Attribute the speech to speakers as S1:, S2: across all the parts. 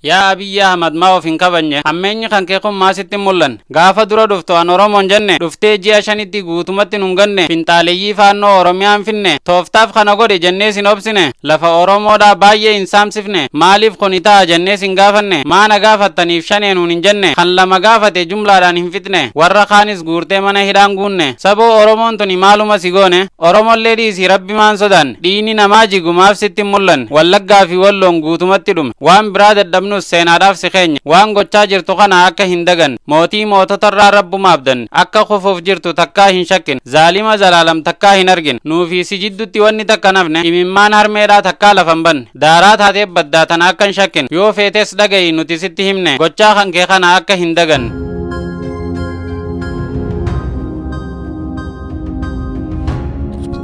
S1: yaa Abiy Ahmad maa of hin kabanye hammeenyi kan kee kun maasitti mul'an gaafa dura dhuftu an Oromoon jenne dhuftee ji'a shanitti guutumatti nun ganne finxaaleeyyii faannoo Oromiyaan finne tooftaaf kana godhe jennee sin obsine lafa Oromoodhaa baay'ee hin saamsifne maaliif kuni ta'a jennee sin gaafanne maana gaafattaniif shanee nuun hin jenne kan lama gaafate jumlaadhaan hin fitne warra kaanis guurtee mana hidhaan guunne saboo Oromoon tuni maaluma si goone Oromollee dhiisii rabbi maan sodan dhiini namaa jigumaaf sitti mul'an Wallaggaa fi Walloon guutumatti dhume waan biraa dadhabnus seenaadhaaf si keenya waan gochaa jirtu kana akka hin dagan mootii moototarraa rabbumaaf dan akka kufuuf jirtu takkaa hin shakkin zaalima zalaalam takkaa hin argin nuufi si jiddutti wanni takka nafne imimmaan harmeedhaa takkaa lafan banne daaraa taatee baddaa tana akka hin shakkin yoo feetes dhagayi nuti sitti himne gochaa kan kee kana akka hin dagan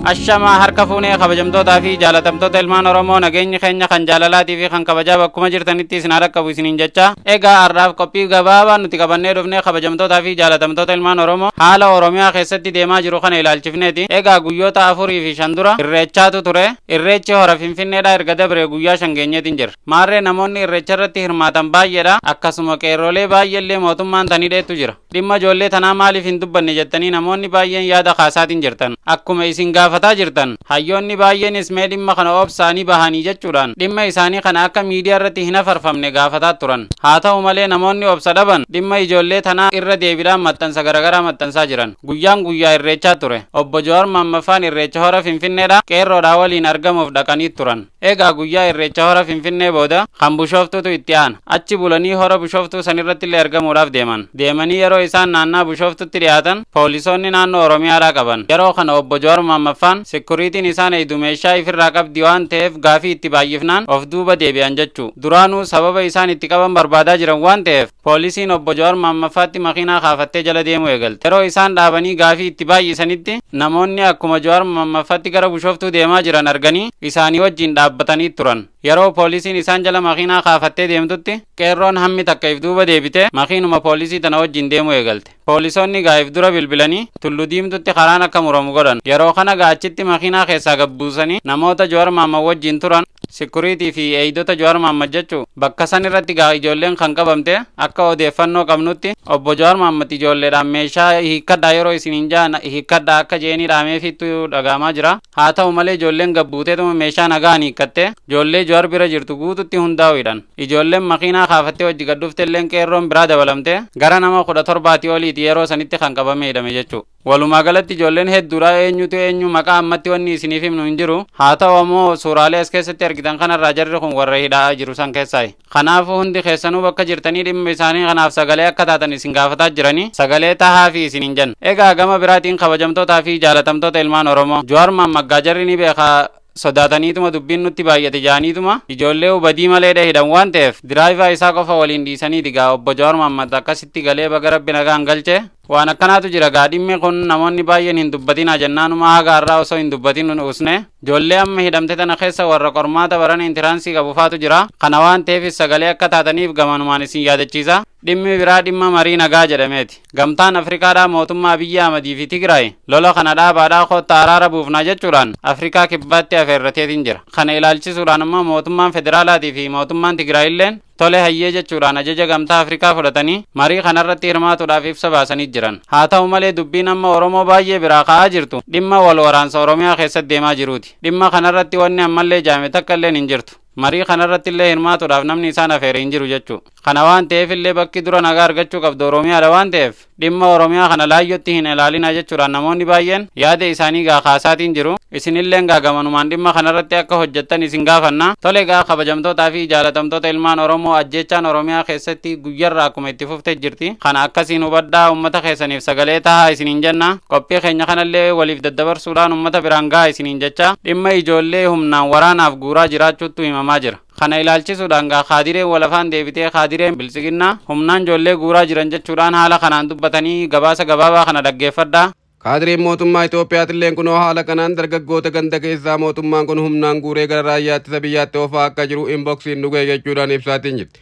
S1: Ashama harka fuunee kabajamtootaa fi jaalatamtoota ilmaan Oromoo nageenyi keenya kan jaalalaatii fi kan kabajaa bakkuma jirtanitti isin haa qabu isiniin jecha egaa har'aaf qophii gabaabaa nuti qabannee dhufnee kabajamtootaa fi jaalatamtoota ilmaan Oromoo haala Oromiyaa keessatti deemaa jiru kana ilaalchifneeti egaa guyyoota 4 fi 5 dura irreechaatu ture irreechi hora Finfinneedhaa erga dabre guyyaa 5 geenyeetiin jira maarree namoonni irreecha irratti hirmaatan baay'eedha akkasuma qeerrolee baay'eellee mootummaan tanii dheettu jira dhimma ijoollee tanaa maaliif hin dubbanne jettanii namoonni baay'een yaada kaasaatiin jirtan akkuma isin gaafataa jirtan hayyoonni baay'eenis mee dhimma kana obsaanii bahanii jechuudhaan dhimma isaanii kana akka miidiyaa irratti hin afarfamne gaafataa turan haa ta'u malee namoonni obsa dhaban dhimma ijoollee tanaa irra deebiidhaan maxxansa garagaraa maxxansaa jiran guyyaan guyyaa irreechaa ture obbo Jowaar Mammaffaan irreecha hora Finfinneedhaa qeerroodhaa waliin argamuuf dhaqanii turan egaa guyyaa irreecha hora Finfinnee booda kan Bishooftuutu itti aana achi bulanii hora Bishooftuu sanirratti illee argamuudhaaf deemanii yeroo isaan naannaa Bishooftuutti dhiyaatan poolisoonni naannoo Oromiyaadhaa qaban yeroo kana obbo Jowaar Mammaffaan sekuriitiin isaan eedu meeshaa ifirraa qabdi waan ta'eef gaafii itti baay'ifnaan of duuba deebi'an jechuu duraanuu sababa isaan itti qaban barbaadaa jiran waan ta'eef poolisiin obbo Jowaar Mammaffaatti makiinaa kaafattee jala deemuu eegalte yeroo isaan dhaabanii gaafii itti baay'isanitti namoonni akkuma Jowaar Mammaffaatti gara Bishooftuu deemaa jiran arganii isaanii wajjin dhaabbatanii turan yeroo poolisiin isaan jala makiinaa kaafattee deemtutti qeerroon hammi takka if duuba deebite makiinuma poolisii tana wajjin deemuu eegalte poolisoonni gaa'if dura bilbilanii Tullu Diimtutti karaan akka muramu godhan yeroo kana gaachitti makiinaa keessaa gabbuusanii namoota Jowaar Mammad wajjin turan sekuriitii fi eeydota Jowaar Mammad jechuu bakka san irratti gaa ijoolleen kan qabamte akka odeeffannoo qabnutti obbo Jowaar Mammad ijoolleedhaan meeshaa hiikkadhaa yeroo isiniin jaan hiikkadhaa akka jeeni dhaameefittu dhagahamaa jira haa ta'u malee ijoolleen gabbuuteetuma meeshaa nagaan hiikkatte ijoollee Jowaar bira jirtu guututti hundaa'uudhaan ijoolleen makiinaa kaafattee wajji gaddufteelleen qeerroon biraa dabalamte gara nama 17 oliiti yeroo sanitti kan qabamee hidhame jechuu walumaa galatti ijoolleen hedduudha eenyutu eenyu maqaa ammatti wanni isiniif himnu hin jiru haa ta'u ammoo suuraalee as keessatti argitan kanarraa jarri kun warra hidhaa jiru san keessaayi kanaafuu hundi keessanuu bakka jirtanii dhimma isaanii kanaaf sagalee akka taatan isin gaafataa jiranii sagalee tahaa fi isin hin jenna egaa gama biraatiin kabajamtootaa fi jaalatamtoota ilmaan Oromoo Jowaar Mammad jarri ni beekaa sodaataniituma dubbiin nutti baay'ate jaaniituma ijoollee hubadii maleedha hidhan waan ta'eef diraayivaa isaa qofa waliin dhiisanii digaa obbo Jowaar Mammad akkasitti galee baga rabbi nagaan galche waan akkanaatu jira gaadhimmi kun namoonni baay'een hin dubbatinaa jennaanuma haga har'aa osoo hin dubbatin usne ijoollee amma hidhamte tana keessa warra qormaata barana intiraansii qabufaatu jira kana waan ta'eef sagalee akka taataniif gamanumaan isin yaadachiisa dhimmi biraa dhimma marii nagaa jedhameeti gamtaan Afrikaadhaa mootummaa Abiy Ahmadii fi Tigraay lola kana dhaabaadhaa kotta araara buufnaa jechuudhaan Afrikaa kibbaatti afeerrateetiin jira kana ilaalchisuudhaan immoo mootummaan federaalaatii fi mootummaan Tigraay illeen tole hayyee jechuudhaan ajaja gamtaa Afrikaa fudhatanii marii kanarratti hirmaatuudhaaf ibsa baasanii jiran haa ta'u malee dubbiin amma Oromoo baay'ee biraa ka'aa jirtu dhimma wal waraansa Oromiyaa keessatti deemaa jiruuti dhimma kanarratti wanni ammallee jaame takka illee hin jirtu marii kanarratti illee hirmaatuudhaaf namni isaan afeere hin jiru jechuu kana waan ta'eef illee bakki dura nagaa argachuu qabdu Oromiyaadha waan ta'eef dhimma Oromiyaa kana laayyotti hin ilaalina jechuudhaan namoonni baay'een yaada isaanii gaa kaasaatiin jiru isinilleen gaa gamanumaan dhimma kanarratti akka hojjettan isin gaafanna tole gaa kabajamtootaa fi jaalatamtoota ilmaan Oromoo ajjechaan Oromiyaa keessatti guyyarraa akkuma itti fuftee jirti kana akkasiin hubadhaa ummata keessaniif sagalee tahaa isiniin jenna qophii keenya kanallee waliif daddabarsuudhaan ummata biraan gaa isiniin jecha dhimma ijoollee humnaan waraanaaf guuraa jiraachuutu himamaa jira kana ilaalchisuudhaan gaa kaadireen walafaan deebitee kaadireen bilisiginnaa humnaan ijoollee guuraa jiran jechuudhaan haala kanaan dubbatanii gabaasa gabaabaa kana dhaggeeffadhaa
S2: Kaadireen mootummaa Itoophiyaatiilleen kunoo haala kanaan dargaggoota ganda keessaa mootummaan kun humnaan guuree gara raayyaa ittisa biyyaatti oofaa akka jiru inboksiin dhugee jechuudhaan ibsaatiin jirti.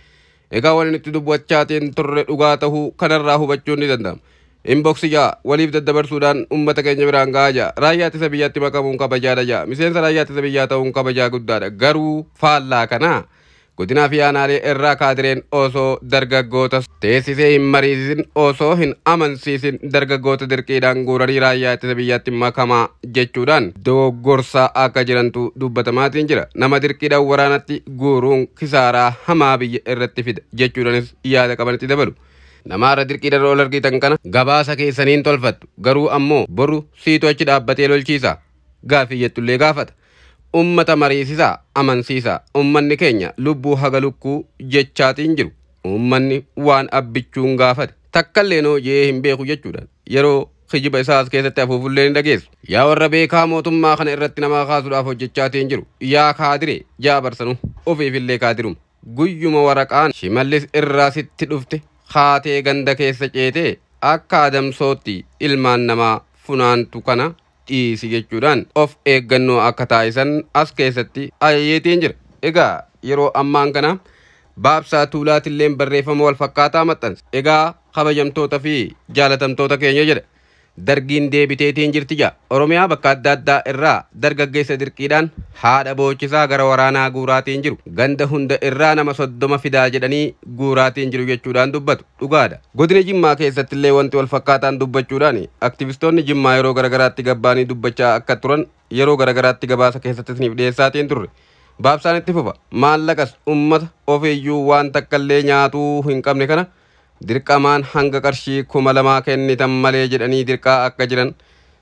S2: Egaa waan itti dubbachaatiin turre dhugaa tahuu kanarraa hubachuun ni danda'ama. Inboksii jaa waliif daddabarsuudhaan uummata keenya biraan gahaa jaa raayyaa ittisa biyyaatti makamuun kabajaadha jaa miseensa raayyaa ittisa biyyaa ta'uun kabajaa guddaadha garuu faallaa kanaa godina fi aanaalee irraa kaadireen osoo dargaggoota teessisee hin mariisisin osoo hin amansiisin dargaggoota dirqiidhaan guuranii raayyaa ittisa biyyaatti makamaa jechuudhaan dogoggorsaa akka jirantu dubbatamaatiin jira. Nama dirqiidhaan waraanatti guuruun kisaaraa hamaa biyya irratti fida jechuudhaanis yaada qabanitti dabalu. Namaarra dirqiidhaan ol argitan kana gabaasa keessaniin tolfattu garuu ammoo boru siitu achi dhaabbatee lolchiisa gaafii jettullee gaafata. Ummata mariisisaa amansiisaa ummanni keenya lubbuu haga lukkuu jechaatiin jiru. Ummanni waan abbichuun gaafate takkallee noo jee hin beeku jechuudhaan yeroo kijiba isaas keessatti afuufullee ni dhageessu. Yaa warra beekaa mootummaa kana irratti nama kaasuudhaaf hojjechaatiin jiru. Yaa kaadire jaa barsanu ofiifillee kaadirum. Guyyuma waraqaan Shimallis irraa sitti dhufte haatee ganda keessa ceetee akka adamsootti ilmaan namaa funaantu kana dhiisi jechuudhaan of eeggannoo akka taasisan as keessatti ayyeetiin jira. Egaa yeroo ammaan kana baabsaa tuulaatillee barreeffama wal fakkaataa maxxanse. Egaa kabajamtoota fi jaalatamtoota keenya jedha. Dargiin deebiteetiin jirti jaa. Oromiyaa bakka adda addaa irraa dargaggeessa dirqiidhaan haadha boochisaa gara waraanaa guuraatiin jiru. Ganda hunda irraa nama 30 fidaa jedhanii guuraatiin jiru jechuudhaan dubbatu. Dhugaadha. Godina Jimmaa keessattillee wanti wal fakkaataan dubbachuudhaan aktivistoonni Jimmaa yeroo garagaraatti gabbaanii dubbachaa akka turan yeroo garagaraatti gabaasa keessatti isiniif dhiyeessaatiin turre. Baabsaan itti fufa. Maallaqas ummata ofiiyyuu waan takkallee nyaatuu hin qabne kana dirqamaan hanga qarshii 2000 kennitan malee jedhanii dirqaa akka jiran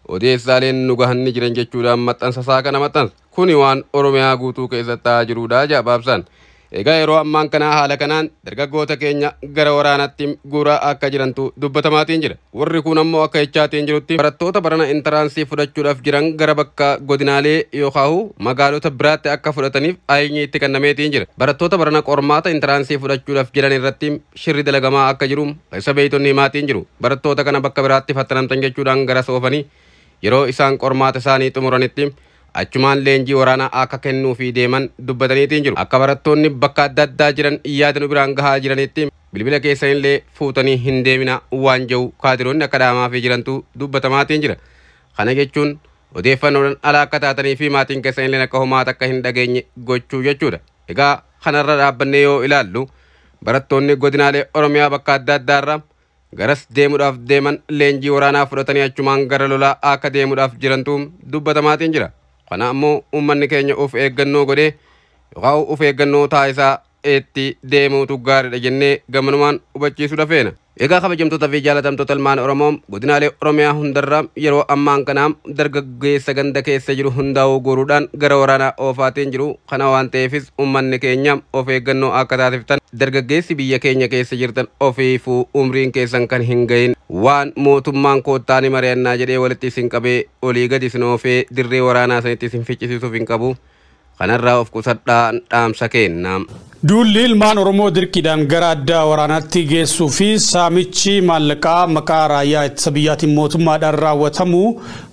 S2: odeessaaleen nu gahanni jiran jechuudhaan maxxansa isaa kana maxxansa. Kuni waan Oromiyaa guutuu keessatti ta'aa jirudha jaa baabsaan. Egaa yeroo ammaan kana haala kanaan dargaggoota keenya gara waraanaatti guuraa akka jirantu dubbatamaatiin jira. Warri kun ammoo akka jechaatiin jirutti barattoota barana intaraansii fudhachuudhaaf jiran gara bakka godinaalee yookaan magaalota biraatti akka fudhataniif aayinyi itti kennameetiin jira. Barattoota barana qormaata intaraansii fudhachuudhaaf jiran irratti shirri dalagamaa akka jiru isa beeytonni himaatiin jiru. Barattoota kana bakka biraatti fattanamtan jechuudhaan gara soofanii yeroo isaan qormaata isaanii xumuranitti achumaan leenjii waraanaa akka kennuu fi deeman dubbataniitiin jiru. Akka barattoonni bakka adda addaa jiran yaada nu biraan gahaa jiranitti bilbila keessanillee fuutanii hin deemina waan jedhu kaadiroonni akka dhaamaa fi jirantu dubbatamaatiin jira. Kana jechuun odeeffannoodhaan ala akka taatanii fi maatiin keessanillee akka homaata akka hin dhageenye gochuu jechuudha. Egaa kanarra dhaabbannee yoo ilaallu barattoonni godinaalee Oromiyaa bakka adda addaarraa garas deemuudhaaf deeman leenjii waraanaa fudhatanii achumaan gara lolaa akka deemuudhaaf jirantu dubbatamaatiin jira. Kana ammoo ummanni keenya of eeggannoo godhee yookaan of eeggannoo taasisaa itti deemuutu gaariidha jennee gamanumaan hubachiisuu feena. Egaa kabajamtoota fi jaalatamtoota ilmaan Oromoo godinaalee Oromiyaa hundarraa yeroo ammaan kana dargaggeessa ganda keessa jiru hundaa'uu guuruudhaan gara waraanaa oofaatiin jiru. Kana waan ta'eefis ummanni keenya of eeggannoo akka taasiftan dargaggeessi biyya keenya keessa jirtan ofiifuu umriin keessan kan hin gahin waan mootummaan koottaani mari'annaa jedhee walitti isin qabee olii gadi isin oofee dirree waraanaa sanitti isin ficcisiisuuf hin qabu. Kanarraa of qusadhaa dhaamsa kenna.
S3: Duulli ilmaan Oromoo dirqiidhaan gara adda waraanaatti geessuu fi saamichi maallaqaa maqaa raayyaa ittisa biyyaatiin mootummaadhaan raawwatamu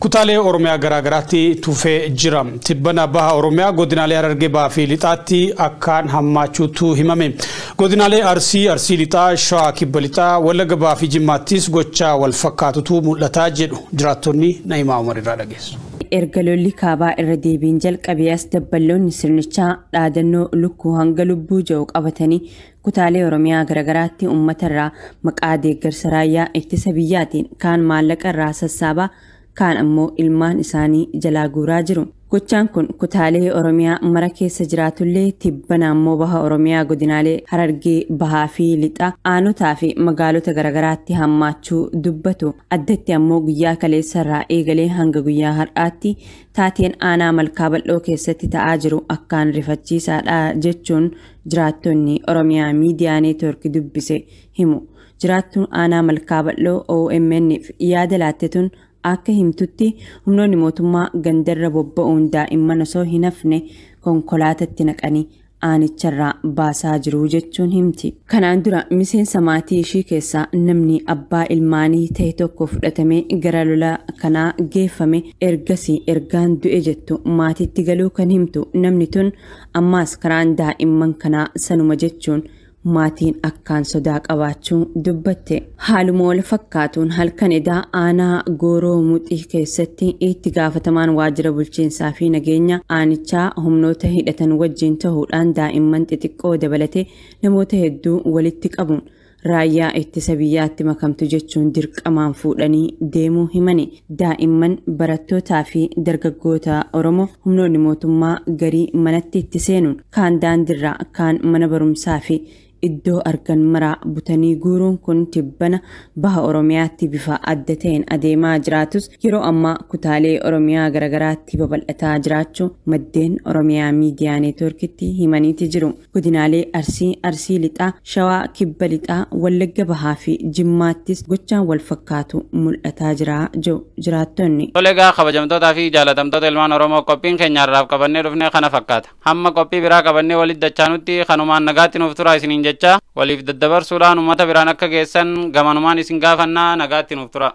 S3: kutaalee Oromiyaa garaagaraatti tufee jira. Tibbana baha Oromiyaa godinaalee Harargee bahaa fi lixaatti akkaan hammaachuutu himame. Godinaalee Arsii lixaa, Shawaa kibba lixaa, Wallagga bahaa fi Jimmaattis gochaa wal fakkaatutu mul'ataa jedhu jiraattonni Na'imaa Umar irraa dhageessu.
S4: Erga lolli kaabaa irra deebiin jalqabee as dabballoonni sirnichaa dhaadannoo lukkuu hanga lubbuu jiru qabatanii kutaalee Oromiyaa garaagaraatti uummatarraa maqaa deeggarsa raayyaa ittisa biyyaatiin kaan maallaqa irraa sassaabaa kaan ammoo ilmaan isaanii jalaa guuraa jiru. Gochaan kun kutaalee Oromiyaa mara keessa jiraatullee tibbana ammoo baha Oromiyaa godinaalee Harargee bahaa fi lixaa aanotaa fi magaalota garaagaraatti hammaachuu dubbatu. Addatti ammoo guyyaa kaleessarraa eegalee hanga guyyaa har'aatti taateen aanaa malkaa bal'oo keessatti ta'aa jiru akkaan rifachiisaadha jechuun jiraattonni Oromiyaa miidiyaa neetwoorkii dubbise himu. Jiraattuun aanaa malkaa bal'oo OMN'f yaada laattetuun akka himtutti humnoonni mootummaa gandarra bobba'uun daa'imman osoo hin hafne konkolaatatti naqanii aanicharraa baasaa jiru jechuun himti. Kanaan dura miseensa maatii ishii keessaa namni abbaa ilmaanii ta'e tokko fudhatamee gara lola kanaa geeffame ergasii ergaan du'e jettu maatiitti galuu kan himtu namni tun ammaas karaan daa'imman kanaa sanuma jechuun maatiin akkaan sodaa qabaachuu dubbatte. Haaluma wal fakkaatuun halkan edaa aanaa Gooroo Muxii keessatti itti gaafatamaan waajjira bulchiinsaa fi nageenya aanichaa humnoota hidhatan wajjin ta'uudhaan daa'imman xixiqqoo dabalatee namoota hedduu walitti qabuun raayyaa ittisa biyyaatti makamtu jechuun dirqamaan fuudhanii deemuu himani. Daa'imman barattootaa fi dargaggoota Oromoo humnoonni mootummaa garii manatti itti seenuun kaan daandirraa kaan mana barumsaa fi iddoo argan maraa butanii guuruun kun tibbana baha Oromiyaatti bifa adda ta'een adeemaa jiraatus yeroo ammaa kutaalee Oromiyaa garagaraatti babal'ataa jiraachuu maddeen Oromiyaa miidiyaa neetworkitti himaniiti jiru. Godinaalee Arsii Lixaa, Shawaa Kibba Lixaa, Wallagga Bahaa fi Jimmaattis gochaan wal fakkaatu mul'ataa jira jiraattonni.
S1: Toleegaa kabajamtootaa fi jaalatamtoota ilmaan Oromoo qophiin keenyaarraaf qabannee dhufnee kana fakkaata. Hamma qophii biraa qabannee walitti dachaanutti kanumaan nagaatti nuuf turaa isiniin jecha waliif daddabarsuudhaan uummata biraan akka geessan gamanumaan isin gaafannaa nagaatti nuuf tura.